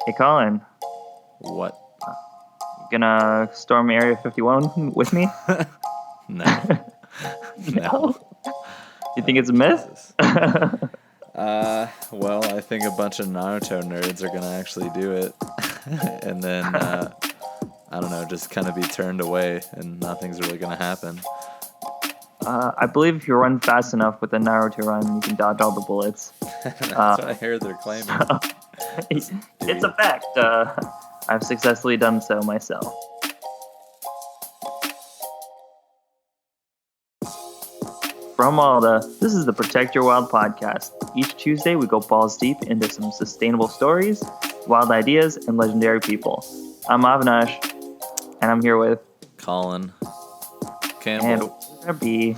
Hey, Colin, What? you gonna storm Area 51 with me? No. No. No? You think it's a myth? Jesus. Well, I think a bunch of Naruto nerds are gonna actually do it. And then, I don't know, just kind of be turned away and nothing's really gonna happen. I believe if you run fast enough with the Naruto run, you can dodge all the bullets. That's what I heard they're claiming. It's a fact. I've successfully done so myself. From ALDA, this is the Protect Your Wild podcast. Each Tuesday, we go balls deep into some sustainable stories, wild ideas, and legendary people. I'm Avinash, and I'm here with Colin. and Campbell. we're gonna be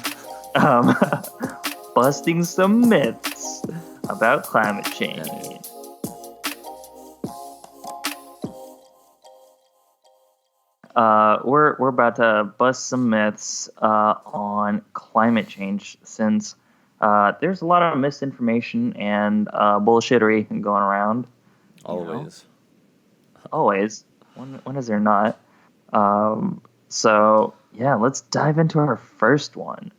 busting some myths about climate change. We're about to bust some myths on climate change since there's a lot of misinformation and bullshittery going around. Always. Always. When is there not? So yeah, let's dive into our first one.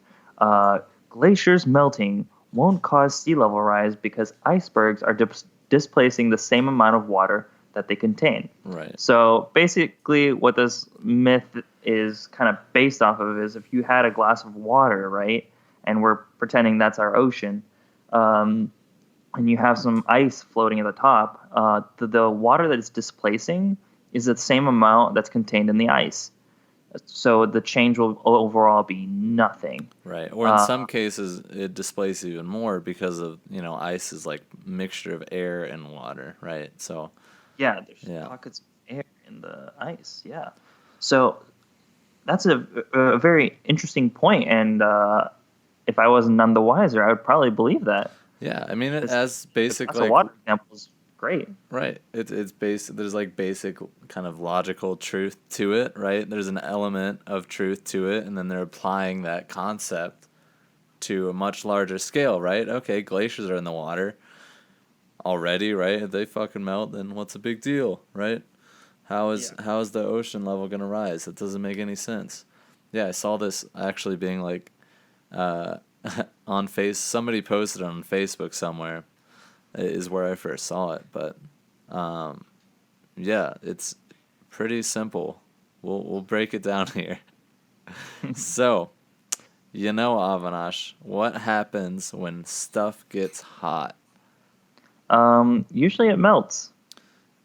Glaciers melting won't cause sea level rise because icebergs are displacing the same amount of water that they contain. Right. So basically what this myth is kind of based off of is if you had a glass of water, right, and we're pretending that's our ocean, and you have some ice floating at the top, the water that it's displacing is the same amount that's contained in the ice. So the change will overall be nothing. Right. Or in some cases, it displaces even more because of, ice is like mixture of air and water, right? So, Yeah, there's pockets of air in the ice. Yeah. So that's a very interesting point, and if I was none the wiser, I would probably believe that. yeah, I mean, as The basic, glass of water example is great. right. It's basic. There's like basic kind of logical truth to it, right? There's an element of truth to it, and then they're applying that concept to a much larger scale, right? Okay, glaciers are in the water already, right? If they fucking melt, then what's the big deal, right? How is the ocean level gonna rise? That doesn't make any sense. Yeah, I saw this actually being like on somebody posted on Facebook somewhere is where I first saw it, but yeah, it's pretty simple. We'll break it down here. So, Avinash, what happens when stuff gets hot? Usually it melts.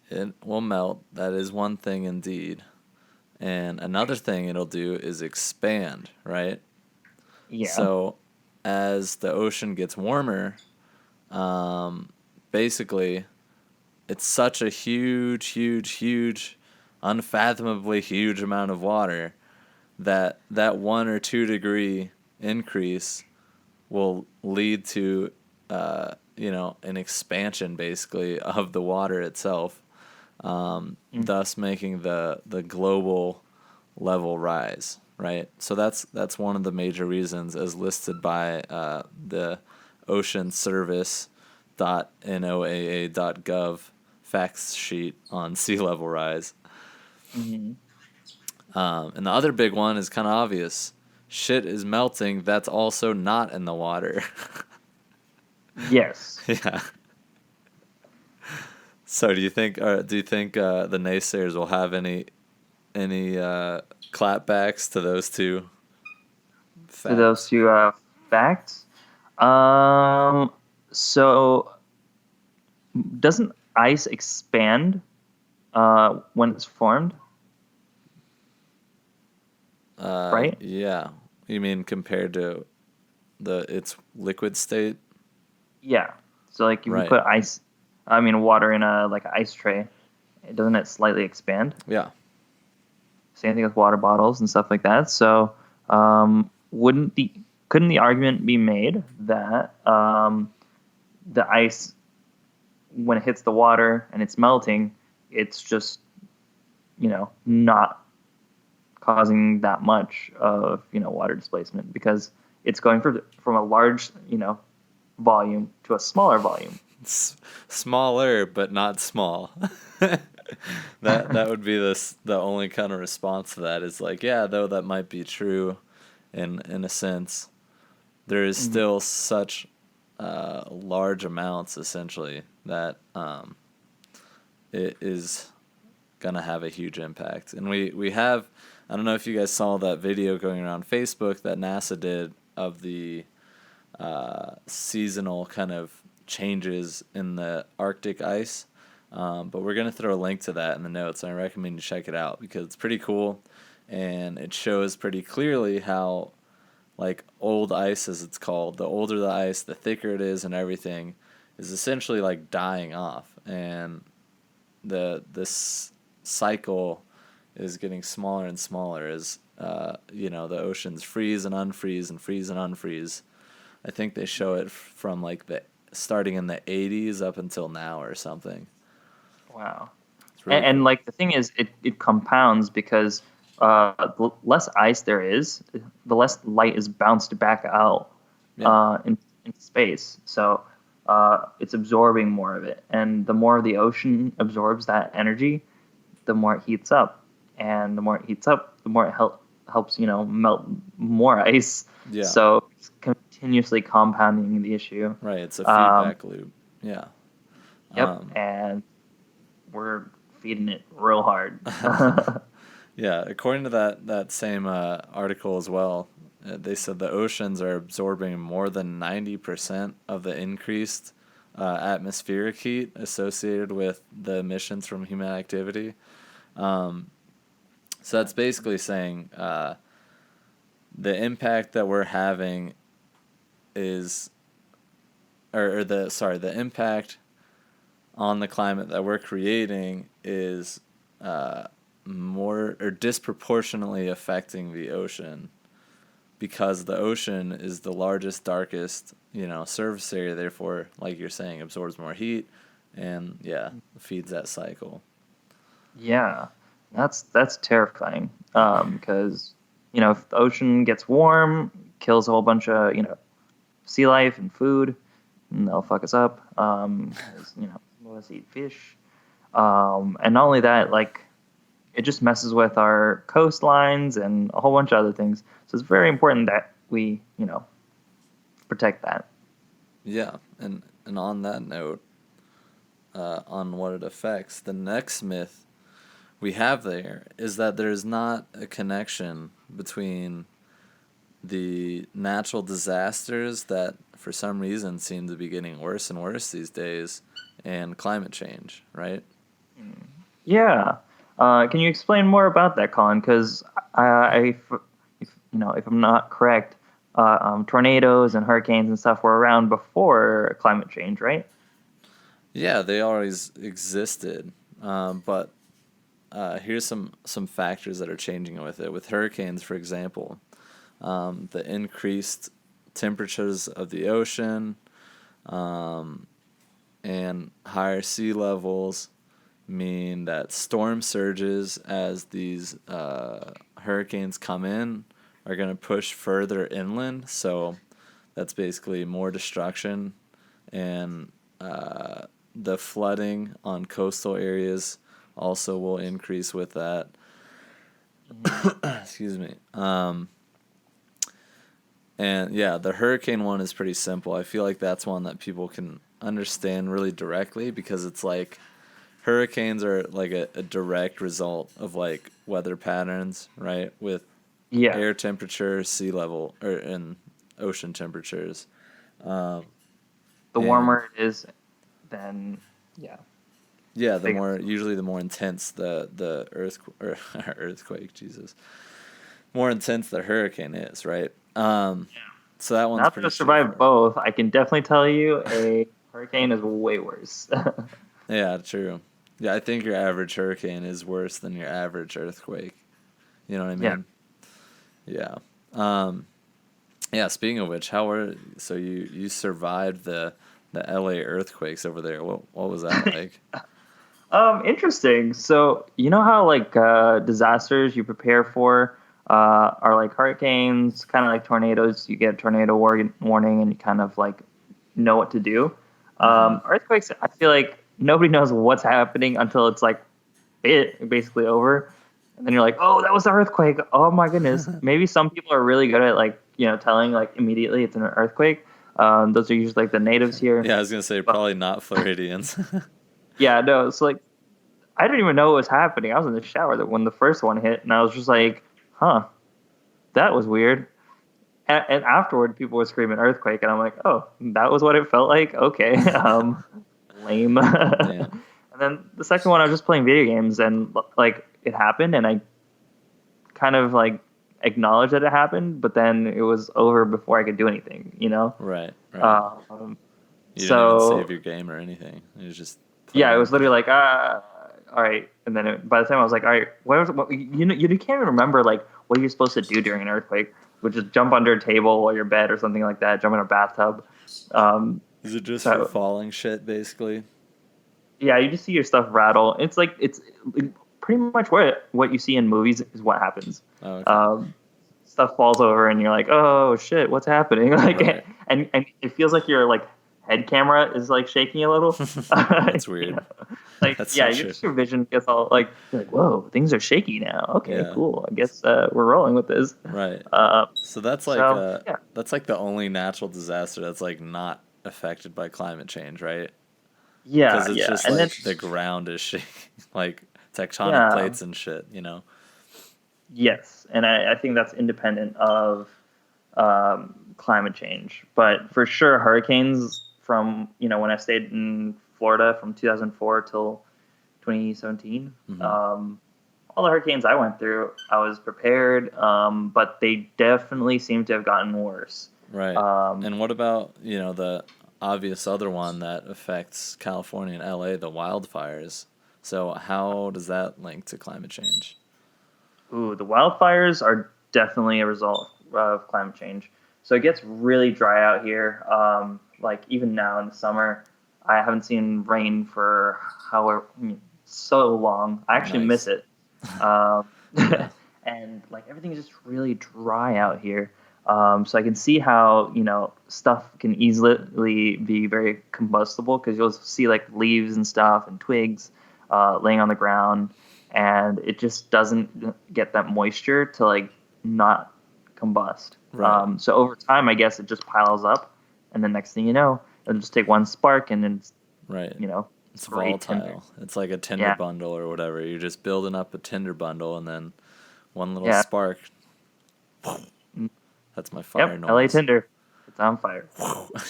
It will melt. That is one thing indeed. And another thing it'll do is expand, right? Yeah. So as the ocean gets warmer, basically it's such a huge, unfathomably huge amount of water that 1 or 2 degree increase will lead to an expansion basically of the water itself, thus making the global level rise, right? So that's one of the major reasons, as listed by the oceanservice.noaa.gov facts sheet on sea level rise. Mm-hmm. And the other big one is kind of obvious. Shit is melting that's also not in the water. Yes. Yeah. So do you think the naysayers will have any clapbacks to those two facts? To those two facts. So doesn't ice expand when it's formed? Right? Yeah. You mean compared to its liquid state? Yeah. So like if Right. you put water in a ice tray, doesn't it slightly expand? Yeah. Same thing with water bottles and stuff like that. So couldn't the argument be made that the ice, when it hits the water and it's melting, it's just not causing that much of water displacement because it's going from a large volume to a smaller volume. Smaller, but not small. That would be the only kind of response to that is like, yeah, though that might be true, in a sense, there is Mhm. still such large amounts essentially that it is gonna have a huge impact. And we have, I don't know if you guys saw that video going around Facebook that NASA did of the seasonal kind of changes in the Arctic ice. But we're going to throw a link to that in the notes, and I recommend you check it out because it's pretty cool, and it shows pretty clearly how, like, old ice, as it's called, the older the ice, the thicker it is and everything, is essentially, like, dying off. And this cycle is getting smaller and smaller as, the oceans freeze and unfreeze and freeze and unfreeze. I think they show it from, like, starting in the 80s up until now or something. Wow. It's really And cool. like the thing is, it compounds because the less ice there is, the less light is bounced back out Yeah. into space. So it's absorbing more of it, and the more the ocean absorbs that energy, the more it heats up, and the more it heats up, the more it helps melt more ice. Yeah. So it's continuously compounding the issue. Right. It's a Um, feedback loop. Yeah. yep, Um, and we're feeding it real hard. yeah. According to that same article as well, they said the oceans are absorbing more than 90% of the increased atmospheric heat associated with the emissions from human activity. Um, so that's basically saying the impact that we're having is, the impact on the climate that we're creating is more or disproportionately affecting the ocean because the ocean is the largest, darkest, surface area. Therefore, like you're saying, absorbs more heat, and yeah, feeds that cycle. Yeah, that's terrifying. Because if the ocean gets warm, kills a whole bunch of sea life and food, and they'll fuck us up. 'Cause, some of us eat fish. And not only that, like it just messes with our coastlines and a whole bunch of other things. So it's very important that we protect that. Yeah, and on that note, on what it affects, the next myth we have there is that there's not a connection between the natural disasters that for some reason seem to be getting worse and worse these days and climate change, right? Yeah. Can you explain more about that, Colin? Because if I'm not correct, tornadoes and hurricanes and stuff were around before climate change, right? Yeah, they always existed, but here's some factors that are changing with it. With hurricanes, for example, the increased temperatures of the ocean and higher sea levels mean that storm surges as these hurricanes come in are going to push further inland. So that's basically more destruction and the flooding on coastal areas also will increase with that. Excuse me. And yeah, the hurricane one is pretty simple. I feel like that's one that people can understand really directly because it's like hurricanes are like a direct result of like weather patterns, right? With Yeah. air temperature, sea level, and ocean temperatures. Um, The and warmer it is, then yeah, yeah, bigger. usually the more intense the earthquake, Jesus, more intense the hurricane is, right? So that one's Not that pretty I survived straightforward. both. I can definitely tell you a hurricane is way worse. Yeah, true. Yeah, I think your average hurricane is worse than your average earthquake. You know what I Yeah. mean? Yeah. Um, yeah. Speaking of which, so you survived the L.A. earthquakes over there? What was that like? Interesting. So you know how like disasters you prepare for are like hurricanes, kind of like tornadoes. You get a tornado warning and you kind of like know what to do. Mm-hmm. Earthquakes, I feel like nobody knows what's happening until it's like basically over, and then you're like, oh, that was an earthquake. Oh my goodness. Maybe some people are really good at like telling like immediately it's an earthquake. Those are usually like the natives here. Yeah, I was gonna say But probably not Floridians. yeah, no, it's like I didn't even know what was happening. I was in the shower that when the first one hit, and I was just like, huh, that was weird. And afterward, people were screaming earthquake, and I'm like, oh, that was what it felt like. Okay, lame. Damn. And then the second one, I was just playing video games, and like it happened, and I kind of like acknowledged that it happened, but then it was over before I could do anything. Right. Right. Um, You didn't even save so your game or anything. You just played yeah, it it. was literally like all right, and then by the time I was like, all right, you can't even remember like what you're supposed to do during an earthquake, which is jump under a table or your bed or something like that, jump in a bathtub. Is it just for So falling shit, basically? yeah, you just see your stuff rattle. It's like it's pretty much what you see in movies is what happens. Oh, okay. Stuff falls over and you're like, oh shit, what's happening? Like, Right. and it feels like your like head camera is like shaking a little. That's weird. Like That's yeah, so your trippy. vision gets all like you're like, whoa, things are shaky now. Okay, Yeah. cool. I guess we're rolling with this. Right. Uh, So that's like so yeah, the only natural disaster that's like not affected by climate change, right? Because yeah, it's yeah, just and then like the ground is shaking, like tectonic yeah, plates and shit. yes, and I think that's independent of climate change. But for sure, hurricanes from when I stayed in Florida from 2004 till 2017. Hmm. All the hurricanes I went through, I was prepared, but they definitely seem to have gotten worse. Right. Um, And what about, the obvious other one that affects California and LA, the wildfires? So how does that link to climate change? Ooh, the wildfires are definitely a result of climate change. So it gets really dry out here. Like even now in the summer, I haven't seen rain for so long. I actually miss Nice. it. Um, Yeah. and like everything is just really dry out here. So I can see how stuff can easily be very combustible because you'll see like leaves and stuff and twigs laying on the ground, and it just doesn't get that moisture to like not combust. Right. So over time, I guess it just piles up, and the next thing you know, it'll just take one spark, and then Right. it's It's great tinder. volatile. It's like a Tinder Yeah, bundle or whatever. You're just building up a Tinder bundle and then one little yeah. spark. Mm, That's my fire Yep, LA noise. Tinder, it's on fire.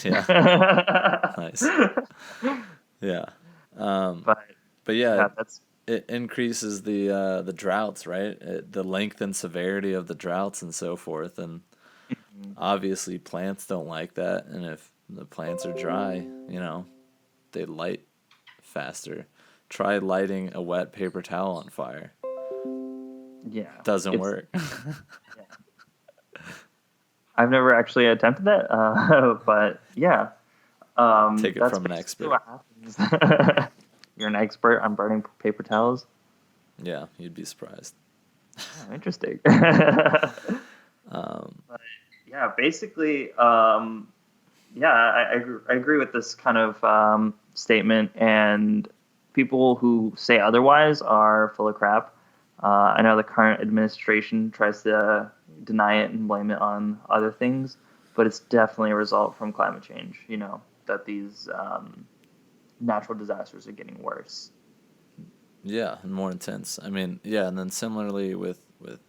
Yeah. Nice. Yeah. Um, But but yeah, yeah, that's it increases the droughts, right? The length and severity of the droughts and so forth. And obviously, plants don't like that. And if the plants are dry, they light faster. Try lighting a wet paper towel on fire. yeah, Doesn't it's work. yeah. I've never actually attempted that, but yeah, Take it that's from an basically expert. what happens. You're an expert on burning paper towels. Yeah, you'd be surprised. Oh, interesting. Um, But yeah, basically, yeah, I agree with this kind of statement, and people who say otherwise are full of crap. I know the current administration tries to deny it and blame it on other things, but it's definitely a result from climate change. That these natural disasters are getting worse. yeah, and more intense. I mean, yeah, and then similarly with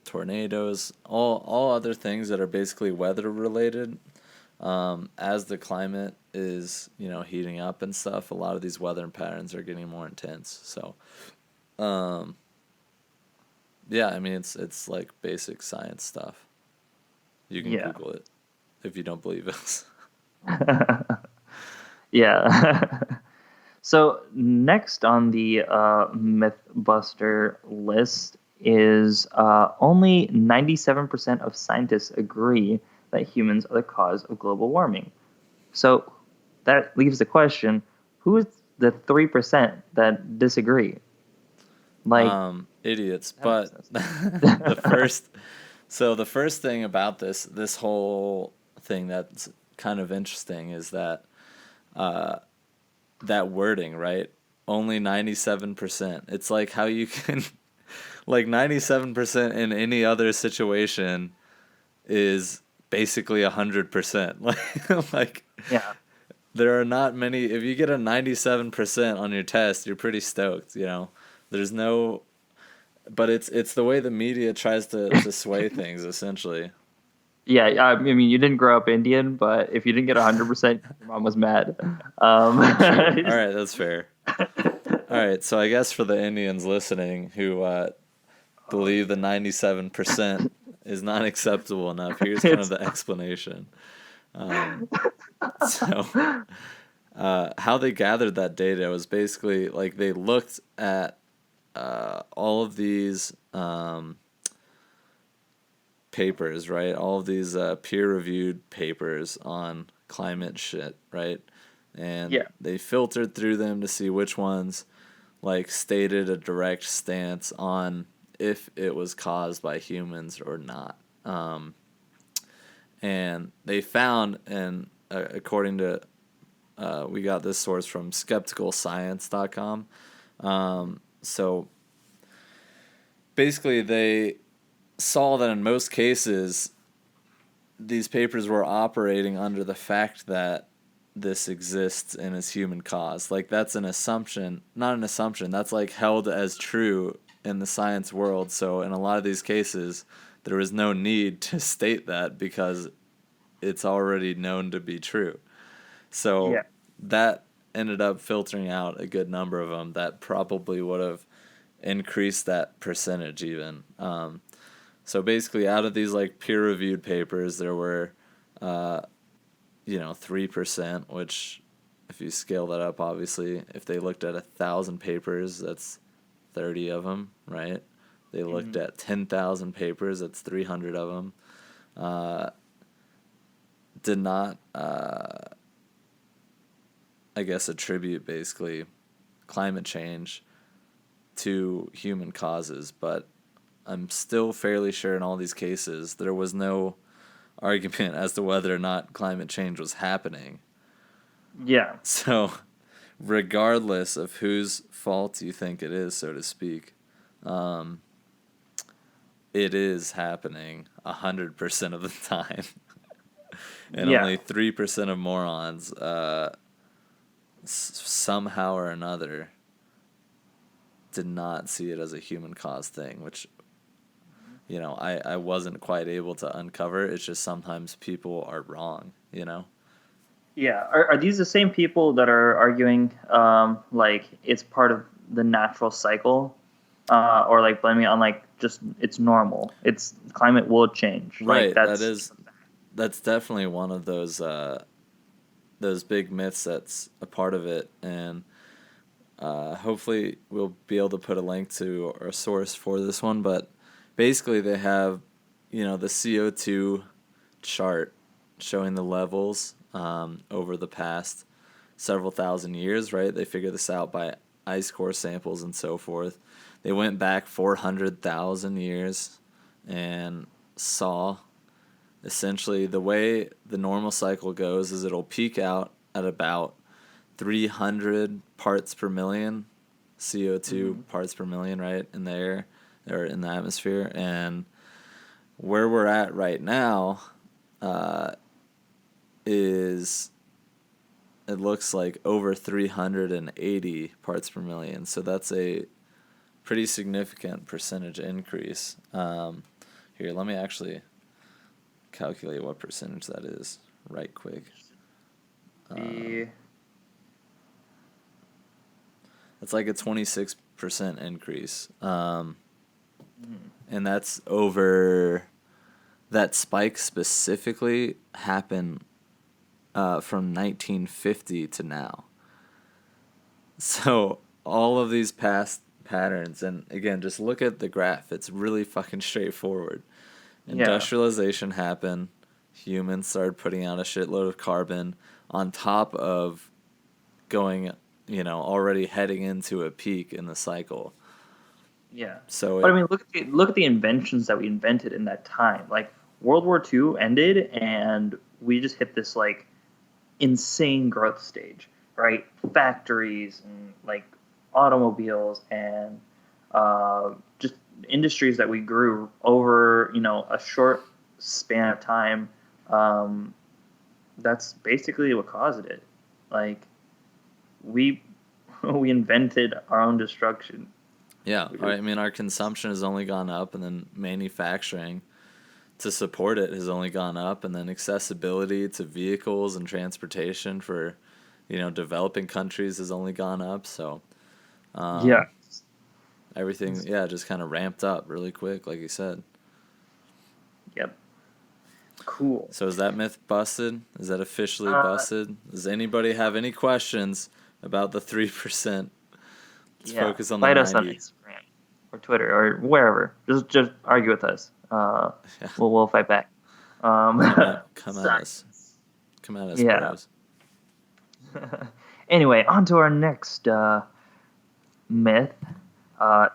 tornadoes, all other things that are basically weather related. As the climate is, heating up and stuff, a lot of these weather patterns are getting more intense. So, um, yeah, I mean, it's like basic science stuff. You can Yeah. Google it if you don't believe us. Yeah. So next on the MythBuster list is only 97% of scientists agree that humans are the cause of global warming. So that leaves the question: who is the 3% that disagree? Like Idiots. that makes But no the sense. first, so the first thing about this whole thing that's kind of interesting is that that wording, right? Only 97%. It's like how you can, like 97% in any other situation is basically 100%. Like Yeah. there are not many. If you get a 97% on your test, you're pretty stoked. There's no. But it's the way the media tries to sway things essentially. Yeah, I mean, you didn't grow up Indian, but if you didn't get 100%, your mom was mad. True. All right, that's fair. All right, so I guess for the Indians listening who believe the 97% is not acceptable enough, here's kind of It's the explanation. So, how they gathered that data was basically like they looked at all of these papers, right? All of these peer-reviewed papers on climate shit, right? And yeah, they filtered through them to see which ones like stated a direct stance on if it was caused by humans or not. And they found, and according to we got this source from skepticalscience.com. So basically, they saw that in most cases, these papers were operating under the fact that this exists and is human caused. Like, that's an assumption, not an assumption, that's like held as true in the science world. So in a lot of these cases, there was no need to state that because it's already known to be true. So yeah, that ended up filtering out a good number of them that probably would have increased that percentage even. So basically, out of these like peer-reviewed papers, there were, 3%, which if you scale that up, obviously, if they looked at 1,000 papers, that's 30 of them, right? They looked at 10,000 papers, that's 300 of them. Did not, I guess, attribute basically climate change to human causes, but I'm still fairly sure in all these cases there was no argument as to whether or not climate change was happening. yeah, So, regardless of whose fault you think it is, so to speak, it is happening 100% of the time. And yeah, only 3% of morons, somehow or another, did not see it as a human caused thing, which I wasn't quite able to uncover. It's just sometimes people are wrong, yeah. Are these the same people that are arguing like it's part of the natural cycle, or like blaming it on like just it's normal? It's climate will change. Like Right, that's that's definitely one of those big myths that's a part of it, and hopefully we'll be able to put a link to our source for this one, but basically they have, the CO2 chart showing the levels over the past several thousand years, right? They figure this out by ice core samples and so forth. They went back 400,000 years and saw essentially the way the normal cycle goes is it'll peak out at about 300 parts per million CO2 parts per million, right, in the air or in the atmosphere. And where we're at right now is, it looks like over 380 parts per million. So that's a pretty significant percentage increase. Here, let me actually calculate what percentage that is right quick. It's like a 26% increase. And that's over, that spike specifically happened from 1950 to now. So all of these past patterns, and again, just look at the graph. It's really fucking straightforward. Industrialization happened. Humans started putting out a shitload of carbon on top of going, already heading into a peak in the cycle. Yeah. So But I mean, look at the inventions that we invented in that time. Like World War II ended, and we just hit this like insane growth stage. right? Factories and like automobiles and just industries that we grew over, a short span of time. Um, that's basically what caused it. Like we we invented our own destruction. Yeah, I mean, our consumption has only gone up, and then manufacturing to support it has only gone up, and then accessibility to vehicles and transportation for, developing countries has only gone up. So, Yeah. everything, just kind of ramped up really quick, like you said. Yep. Cool. So is that myth busted? Is that officially busted? Does anybody have any questions about the 3%? Let's focus on the 90. Fight us on Instagram or Twitter or wherever. Just argue with us. We'll fight back. Come at us. Come at us, bros. Anyway, on to our next myth.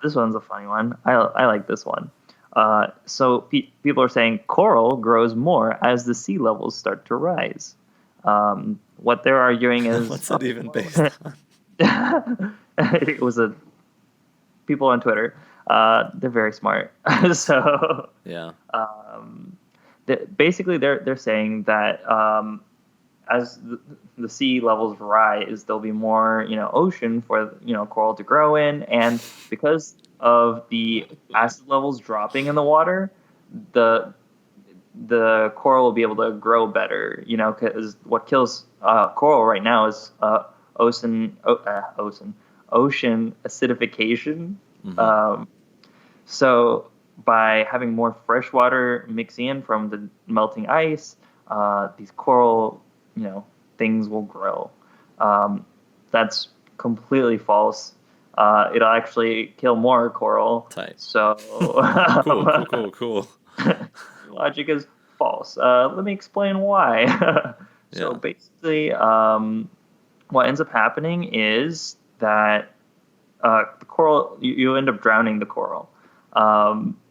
This one's a funny one. I like this one. So people are saying coral grows more as the sea levels start to rise. What they're arguing is... What's that even based on? It was people on Twitter. They're very smart. So yeah. Basically, they're saying that as the sea levels rise, there'll be more ocean for coral to grow in, and because of the acid levels dropping in the water, the coral will be able to grow better. Because what kills coral right now is ocean acidification. Mm-hmm. So by having more fresh water mixing in from the melting ice, these coral, things will grow. That's completely false. It'll actually kill more coral. Tight. So Cool. Logic is false. Let me explain why. So basically, what ends up happening is that the coral, you end up drowning the coral,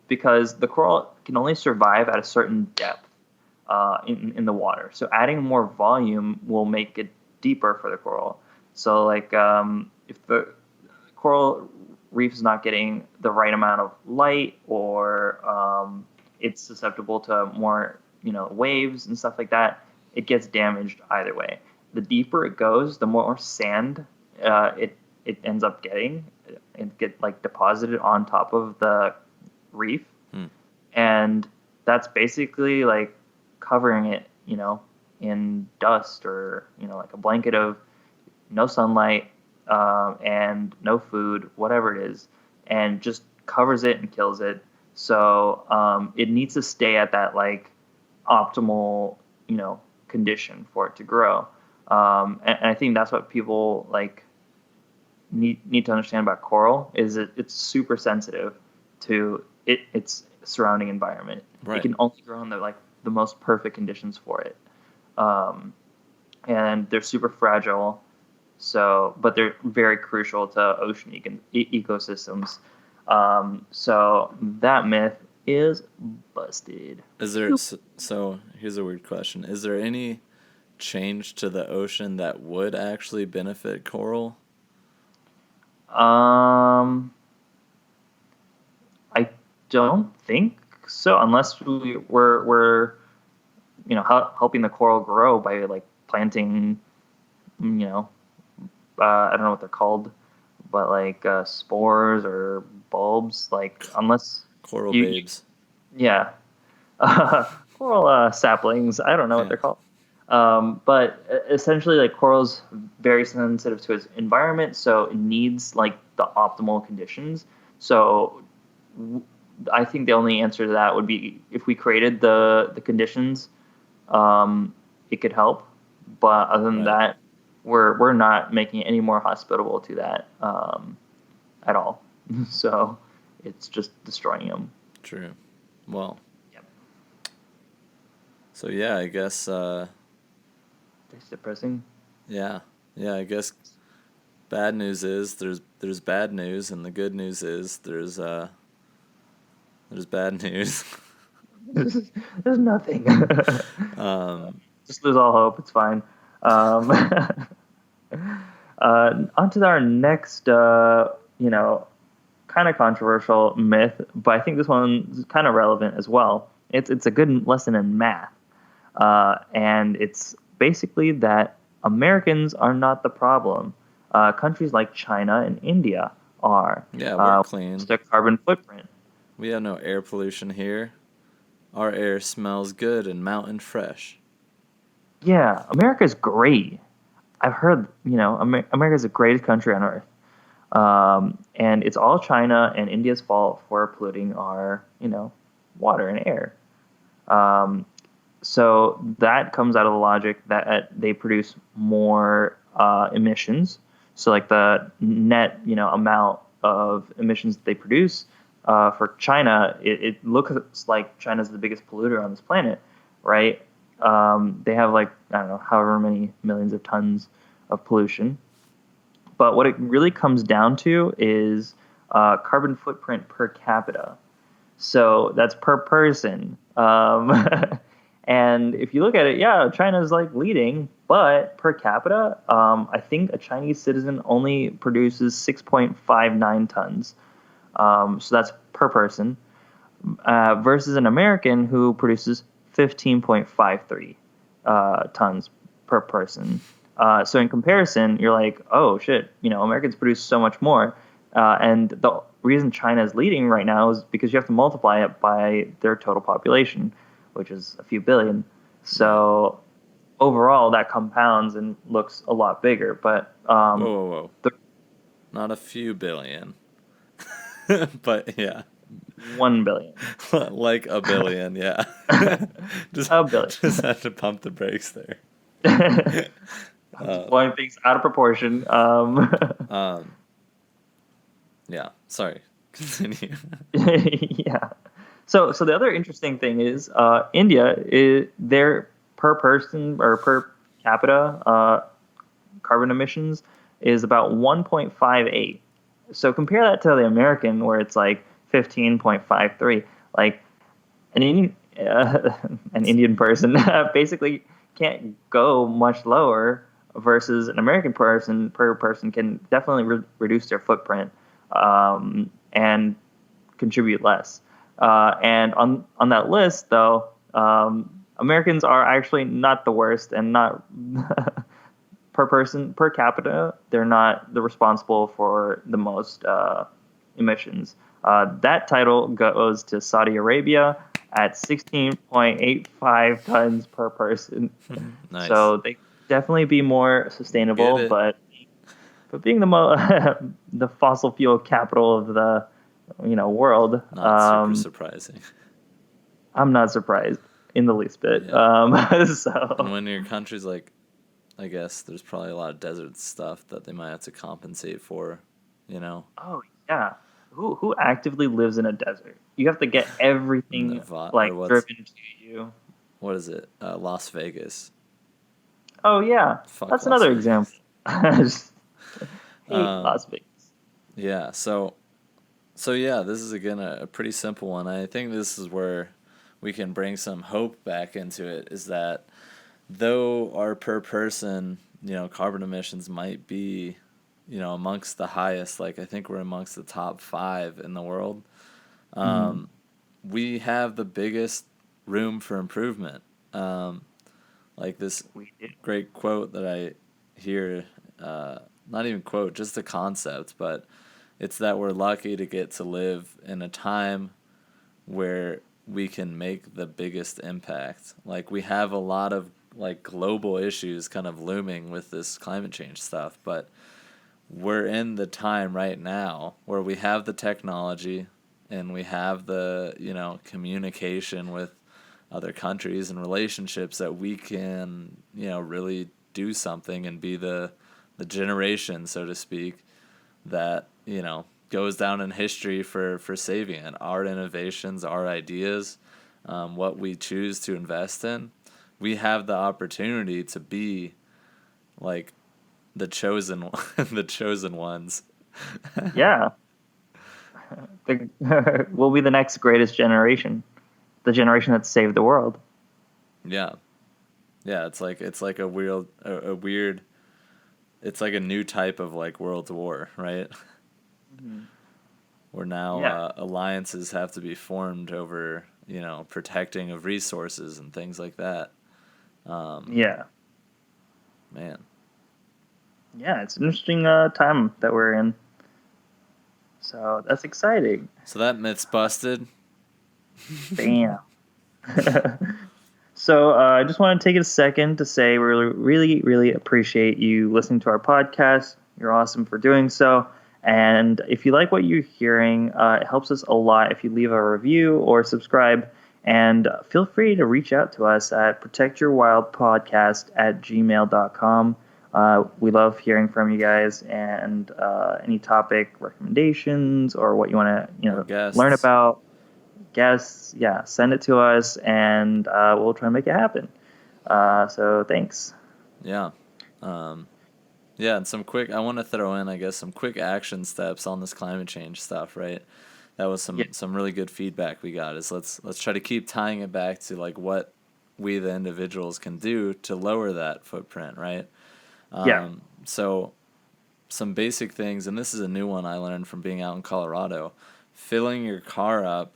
because the coral can only survive at a certain depth in the water. So adding more volume will make it deeper for the coral. So like if the coral reef is not getting the right amount of light, or it's susceptible to more waves and stuff like that, it gets damaged either way. The deeper it goes, the more sand it ends up getting. It get like deposited on top of the reef, and that's basically like covering it, in dust, or like a blanket of no sunlight and no food, whatever it is, and just covers it and kills it. So it needs to stay at that like optimal, condition for it to grow. And I think that's what people like need to understand about coral, is it's super sensitive to its surrounding environment. Right. It can only grow in the most perfect conditions for it. And they're super fragile. So, but they're very crucial to ocean ecosystems. So that myth is busted. Is there, so here's a weird question. Is there any change to the ocean that would actually benefit coral? I don't think so, unless we're helping the coral grow by like planting, I don't know what they're called, but like spores or bulbs, like unless coral babes. Yeah. Coral saplings. I don't know what they're called. But essentially, like, coral's very sensitive to its environment, so it needs like the optimal conditions. So I think the only answer to that would be if we created the conditions, it could help. But other than that, we're not making it any more hospitable to that at all. So it's just destroying them. True. Well. Yep. So yeah, I guess. It's depressing. Yeah, I guess. Bad news is there's bad news, and the good news is there's bad news. There's nothing. Just lose all hope. It's fine. On to our next, kind of controversial myth, but I think this one's kind of relevant as well. It's a good lesson in math, and it's basically that Americans are not the problem. Countries like China and India are. Yeah, we're clean. Their carbon footprint. We have no air pollution here. Our air smells good and mountain fresh. Yeah, America's great. I've heard, America's the greatest country on earth. And it's all China and India's fault for polluting our, water and air. So that comes out of the logic that they produce more emissions. So like the net, amount of emissions that they produce for China, it looks like China's the biggest polluter on this planet, right? They have like, I don't know, however many millions of tons of pollution. But what it really comes down to is carbon footprint per capita. So that's per person. And if you look at it, yeah, China's like leading, but per capita, I think a Chinese citizen only produces 6.59 tons. So that's per person, versus an American who produces 15.53 tons per person. So in comparison, you're like, oh shit, Americans produce so much more. And the reason China is leading right now is because you have to multiply it by their total population, which is a few billion. So overall, that compounds and looks a lot bigger. But whoa. Not a few billion. But yeah. 1 billion. Like a billion, yeah. A billion. Just have to pump the brakes there. Blowing things out of proportion. Yeah, sorry. Continue. Yeah. So the other interesting thing is India, their per person or per capita carbon emissions is about 1.58. So compare that to the American, where it's like 15.53. Like an Indian person basically can't go much lower, versus an American person per person can definitely reduce their footprint and contribute less. And on that list, though, Americans are actually not the worst, and not per person per capita. They're not the responsible for the most emissions. That title goes to Saudi Arabia at 16.85 tons per person. Nice. So they definitely be more sustainable, but being the fossil fuel capital of the world, not super surprising. I'm not surprised in the least bit. Yeah. So and when your country's like, I guess there's probably a lot of desert stuff that they might have to compensate for, Oh yeah, who actively lives in a desert? You have to get everything driven to you. What is it? Las Vegas. Oh yeah, that's another example. Just hate Las Vegas. Yeah, so yeah, this is again a pretty simple one. I think this is where we can bring some hope back into it, is that though our per person, carbon emissions might be, amongst the highest, like I think we're amongst the top 5 in the world, we have the biggest room for improvement. Like this great quote that I hear, not even quote, just a concept, but it's that we're lucky to get to live in a time where we can make the biggest impact. Like we have a lot of like global issues kind of looming with this climate change stuff, but we're in the time right now where we have the technology and we have the, communication with other countries and relationships that we can, really do something and be the generation, so to speak, that, goes down in history for saving it. Our innovations, our ideas, what we choose to invest in, we have the opportunity to be like the chosen ones. Yeah. We'll be the next greatest generation. The generation that saved the world. Yeah. Yeah, it's like a weird it's like a new type of like world war, right? Mhm. Where now Yeah. alliances have to be formed over, protecting of resources and things like that. Um, Yeah. Man. Yeah. It's an interesting time that we're in. So that's exciting. So that myth's busted. Bam. So I just want to take a second to say we really, really, really appreciate you listening to our podcast. You're awesome for doing so. And if you like what you're hearing, it helps us a lot if you leave a review or subscribe. And feel free to reach out to us at protectyourwildpodcast@gmail.com. We love hearing from you guys and any topic recommendations or what you want to Or learn guests. about. Guests, yeah, send it to us and we'll try and make it happen. So thanks. Yeah. Um, yeah, and I want to throw in, I guess, some quick action steps on this climate change stuff, right? That was Yeah, some really good feedback we got. Is let's try to keep tying it back to like what we the individuals can do to lower that footprint, right? yeah, So some basic things, and this is a new one I learned from being out in Colorado, filling your car up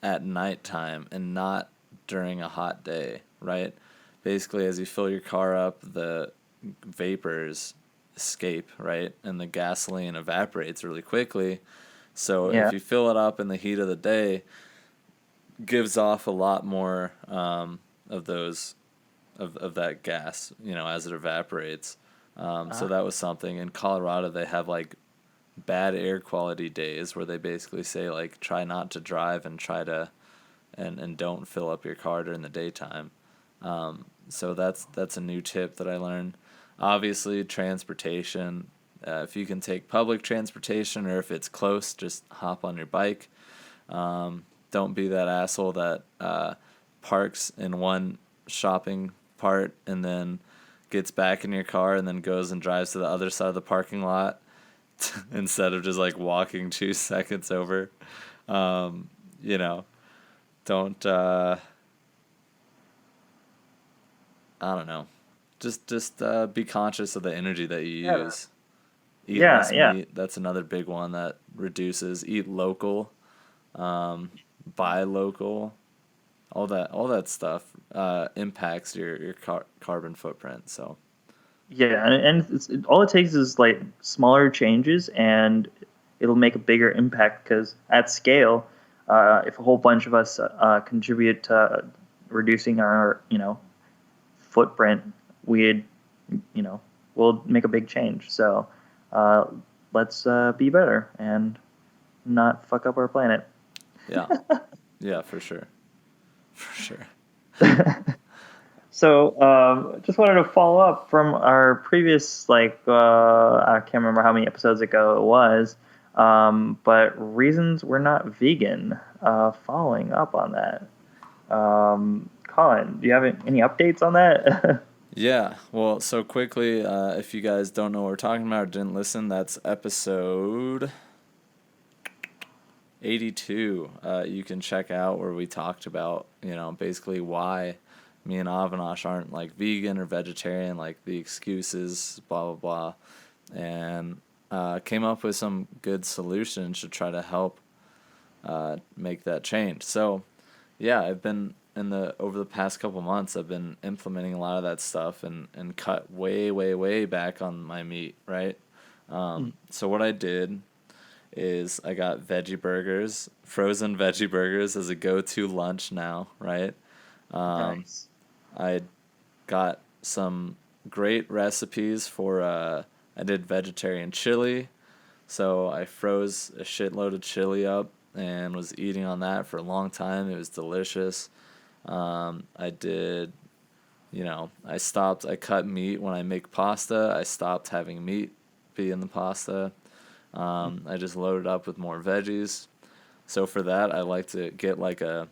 at nighttime and not during a hot day, right? Basically, as you fill your car up, the vapors escape, right? And the gasoline evaporates really quickly. So if yeah. you fill it up in the heat of the day, gives off a lot more of those of that gas, as it evaporates. So Uh, that was something. In Colorado, they have like bad air quality days where they basically say like try not to drive and try to and don't fill up your car during the daytime. So that's a new tip that I learned. Obviously, transportation. If you can take public transportation or if it's close, just hop on your bike. Don't be that asshole that parks in one shopping part and then gets back in your car and then goes and drives to the other side of the parking lot instead of just like walking 2 seconds over. You know, don't I don't know. Just be conscious of the energy that you yeah, use. Eat yeah, less yeah, meat. That's another big one that reduces. Eat local. Buy local. All that stuff impacts your carbon footprint. So yeah. And all it takes is like smaller changes, and it'll make a bigger impact because at scale, if a whole bunch of us contribute to reducing our footprint, we'd you know we'll make a big change. So uh, let's be better and not fuck up our planet. yeah, yeah, for sure, for sure. So, just wanted to follow up from our previous, I can't remember how many episodes ago it was, but reasons we're not vegan. Following up on that, Colin, do you have any updates on that? Yeah, well, so quickly, if you guys don't know what we're talking about or didn't listen, that's episode 82. You can check out where we talked about, basically why me and Avinash aren't like vegan or vegetarian, like the excuses, blah, blah, blah. And came up with some good solutions to try to help make that change. So, yeah, I've been over the past couple months, I've been implementing a lot of that stuff and cut way, way, way back on my meat, right? So what I did is I got veggie burgers, frozen veggie burgers as a go-to lunch now, right? Nice. I got some great recipes for I did vegetarian chili, so I froze a shitload of chili up and was eating on that for a long time. It was delicious. I did, I cut meat when I make pasta. I stopped having meat be in the pasta. I just loaded up with more veggies. So for that, I like to get like a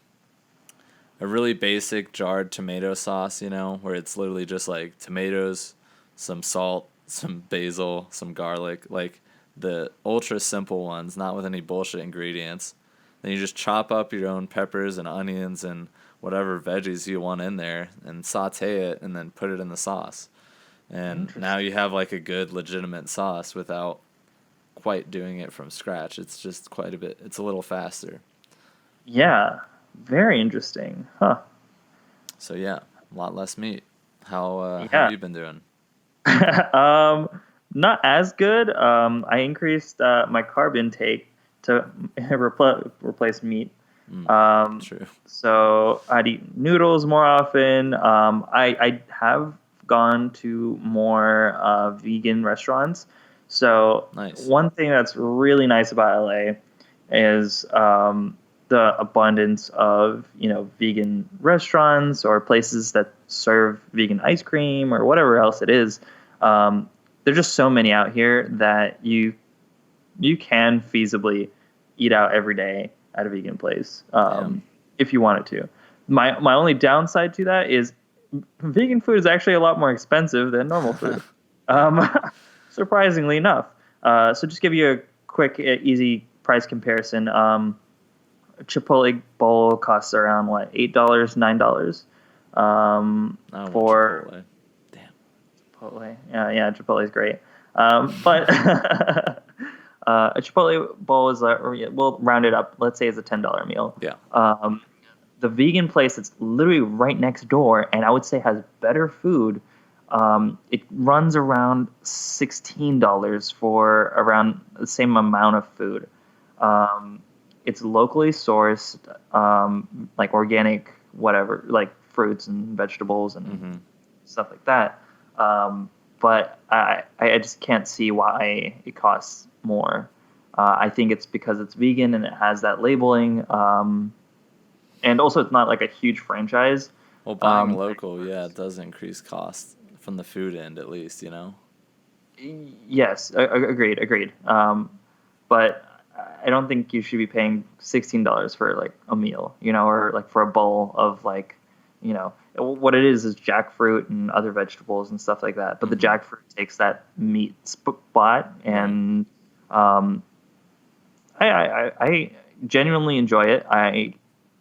really basic jarred tomato sauce, where it's literally just like tomatoes, some salt, some basil, some garlic, like the ultra simple ones, not with any bullshit ingredients. Then you just chop up your own peppers and onions and whatever veggies you want in there and saute it and then put it in the sauce. And now Interesting. you have like a good legitimate sauce without quite doing it from scratch. It's just quite a bit. It's a little faster. Yeah, very interesting. Huh. So yeah, a lot less meat. How have Yeah. you been doing? um, Not as good. I increased my carb intake to replace meat. Mm, Um, true. so I'd eat noodles more often. I have gone to more vegan restaurants. So Nice. one thing that's really nice about LA is the abundance of vegan restaurants or places that serve vegan ice cream or whatever else it is. Um, there's just so many out here that you can feasibly eat out every day at a vegan place Yeah. if you wanted to. My only downside to that is vegan food is actually a lot more expensive than normal food. Yeah. Um, Surprisingly enough. So just give you a quick, easy price comparison. A Chipotle bowl costs around what, $8, $9. I want For Chipotle. Damn. Chipotle. Yeah, Chipotle is great. But a Chipotle bowl is we'll round it up. Let's say it's a $10 meal. Yeah. The vegan place that's literally right next door, and I would say has better food. It runs around $16 for around the same amount of food. It's locally sourced, like organic, whatever, like fruits and vegetables and Mm-hmm. stuff like that. But I just can't see why it costs more. I think it's because it's vegan and it has that labeling. And also, it's not like a huge franchise. Well, buying Like, local, yeah, it does increase costs from the food end, at least, you know? yes, agreed. But I don't think you should be paying $16 for like a meal, or like for a bowl of like, what it is jackfruit and other vegetables and stuff like that. But the Mhm. jackfruit takes that meat spot, Right. and I genuinely enjoy it. I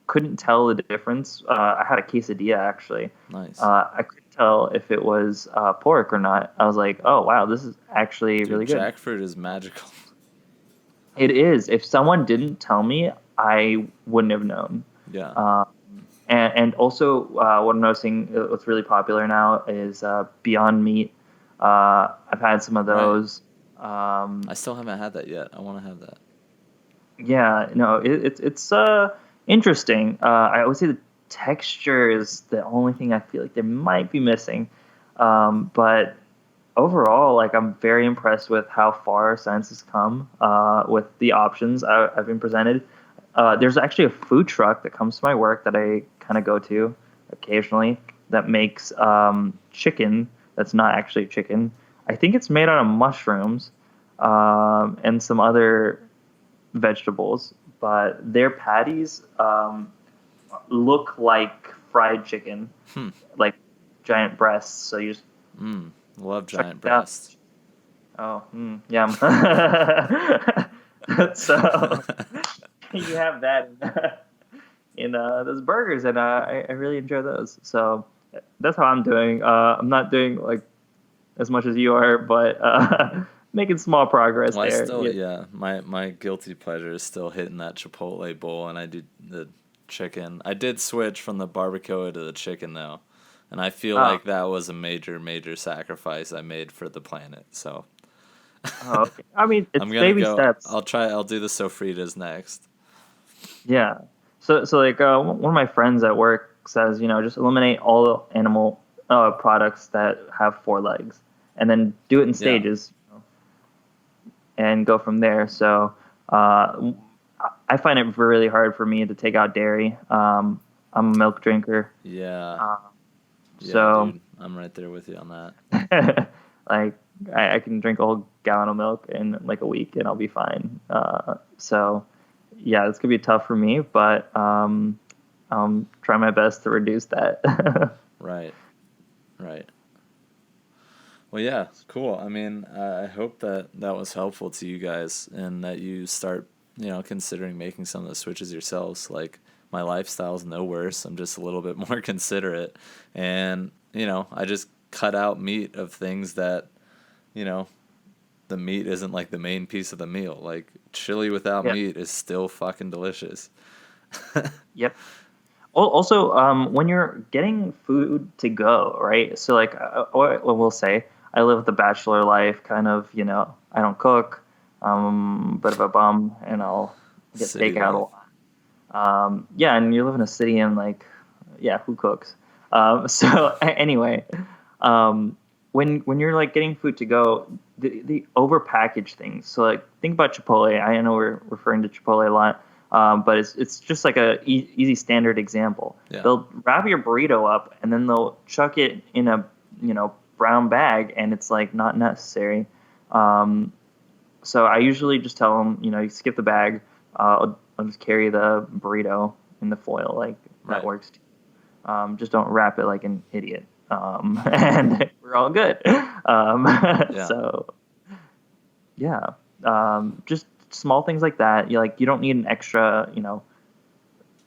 couldn't tell the difference. I had a quesadilla actually. Nice. I couldn't tell if it was pork or not. I was like, oh wow, this is actually Dude, really good. jackfruit is magical. It is. If someone didn't tell me, I wouldn't have known. Yeah. Uh, and also, what I'm noticing, what's really popular now is Beyond Meat. I've had some of Right. those. I still haven't had that yet. I want to have that. Yeah, no, it's interesting. I would say the texture is the only thing I feel like they might be missing. But overall, like I'm very impressed with how far science has come with the options I've been presented. There's actually a food truck that comes to my work that I kind of go to occasionally that makes chicken that's not actually chicken. I think it's made out of mushrooms and some other vegetables, but their patties look like fried chicken, Hmm. like giant breasts. So you just Mm. Love check giant it out. breasts. Oh, yum. So you have that in those burgers, and I really enjoy those. So that's how I'm doing. I'm not doing like as much as you are, but making small progress Well, I there. still, Yeah. yeah, my guilty pleasure is still hitting that Chipotle bowl, and I do the chicken. I did switch from the barbacoa to the chicken, though, and I feel Oh, like that was a major, major sacrifice I made for the planet. So okay. I mean, I'm it's gonna baby go. steps. I'll do the sofritas next. Yeah. So like one of my friends at work says, just eliminate all animal products that have four legs, and then do it in Yeah, stages, and go from there. So I find it really hard for me to take out dairy. I'm a milk drinker, yeah, uh, yeah, so dude. I'm right there with you on that. like I can drink a whole gallon of milk in like a week and I'll be fine. So yeah, it's gonna be tough for me, but I'm trying my best to reduce that. Right, right. Well, yeah, cool. I mean, I hope that that was helpful to you guys and that you start, considering making some of the switches yourselves. Like, my lifestyle's no worse. I'm just a little bit more considerate. And, I just cut out meat of things that, you know, the meat isn't like the main piece of the meal. Like chili without Yeah. meat is still fucking delicious. Yep. Also, when you're getting food to go, right? So, like, what we'll say, I live the bachelor life, kind of. I don't cook, bit of a bum, and I'll get City takeout a life. lot. Yeah, and you live in a city, and like, yeah, who cooks? So anyway, um, when you're like getting food to go, the overpackaged things. So like, think about Chipotle. I know we're referring to Chipotle a lot. But it's just like a easy standard example. Yeah. They'll wrap your burrito up and then they'll chuck it in a brown bag, and it's like not necessary. So I usually just tell them, you skip the bag. I'll just carry the burrito in the foil, like that Right. works too. Just don't wrap it like an idiot, and we're all good. Yeah. So yeah, just small things like that. You don't need an extra,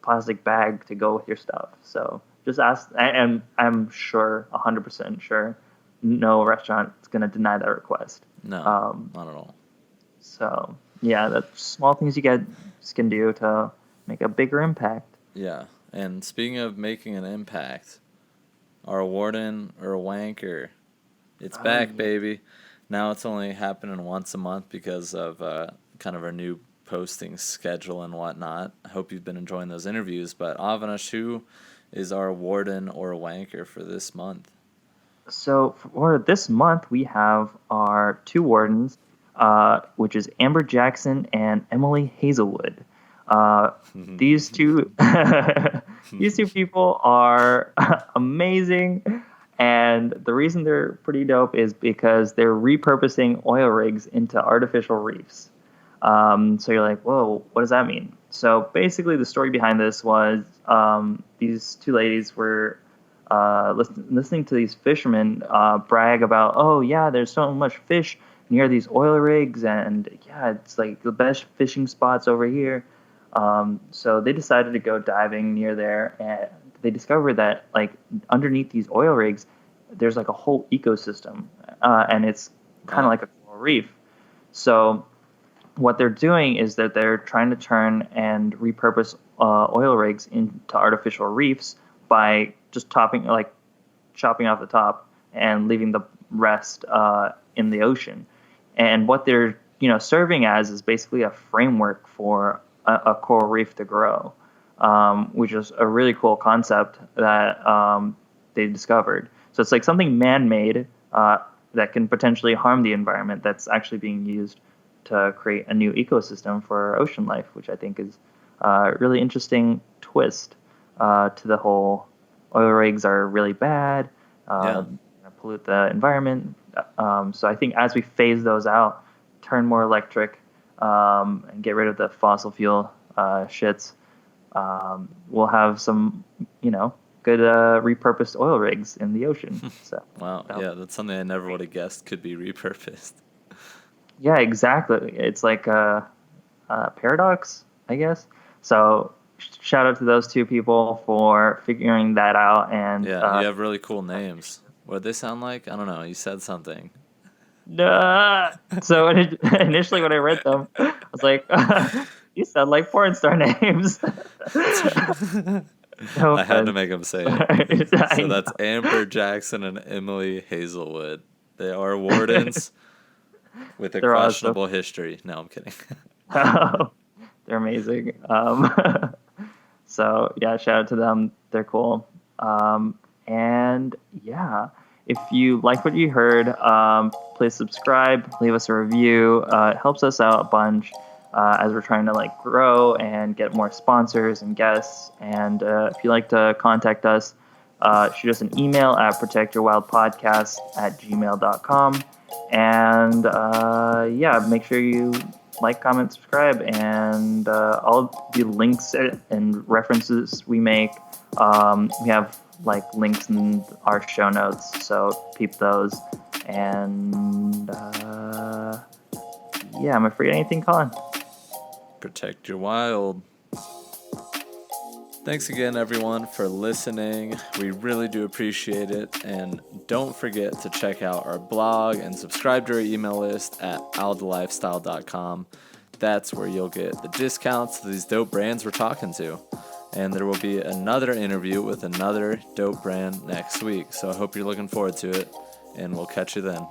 plastic bag to go with your stuff. So just ask, and I'm sure, 100% sure, no restaurant is going to deny that request. No, not at all. So yeah, that's small things you guys can do to make a bigger impact. Yeah. And speaking of making an impact, our warden or wanker, it's back, Yeah. baby. Now it's only happening once a month because of kind of our new posting schedule and whatnot. I hope you've been enjoying those interviews. But Avinash, who is our warden or wanker for this month? So for this month, we have our two wardens, which is Amber Jackson and Emily Hazelwood. These two people are amazing, and the reason they're pretty dope is because they're repurposing oil rigs into artificial reefs. So you're like, whoa, what does that mean? So basically, the story behind this was these two ladies were listening to these fishermen brag about, oh yeah, there's so much fish near these oil rigs, and yeah, it's like the best fishing spots over here. So they decided to go diving near there, and they discovered that like underneath these oil rigs, there's like a whole ecosystem, and it's kind of like a coral reef. So what they're doing is that they're trying to turn and repurpose oil rigs into artificial reefs by just chopping off the top and leaving the rest in the ocean. And what they're serving as is basically a framework for a coral reef to grow, which is a really cool concept that they discovered. So it's like something man-made that can potentially harm the environment that's actually being used to create a new ecosystem for ocean life, which I think is a really interesting twist to the whole oil rigs are really bad, pollute the environment. So I think as we phase those out, turn more electric, and get rid of the fossil fuel shits, we'll have some, good repurposed oil rigs in the ocean. So Wow, yeah, that's something I never would have guessed could be repurposed. yeah, exactly. It's like a paradox, I guess. So shout out to those two people for figuring that out. And Yeah, you have really cool names. What did they sound like? I don't know. You said something. So initially when I read them, I was like, you sound like porn star names. No I had to offense. make them say it. I So know. that's Amber Jackson and Emily Hazelwood. They are wardens with a They're questionable history. No, I'm kidding. They're amazing. So yeah, shout out to them. They're cool. And yeah, if you like what you heard, please subscribe, leave us a review. It helps us out a bunch as we're trying to like grow and get more sponsors and guests. And if you'd like to contact us, shoot us an email at protectyourwildpodcast@gmail.com. And yeah, make sure you like, comment, subscribe, and all the links and references we make. We have like links in our show notes, so peep those. And yeah, am I forgetting anything, Colin? Protect your wild. Thanks again, everyone, for listening. We really do appreciate it. And don't forget to check out our blog and subscribe to our email list at aldalifestyle.com. That's where you'll get the discounts to these dope brands we're talking to. And there will be another interview with another dope brand next week. So I hope you're looking forward to it, and we'll catch you then.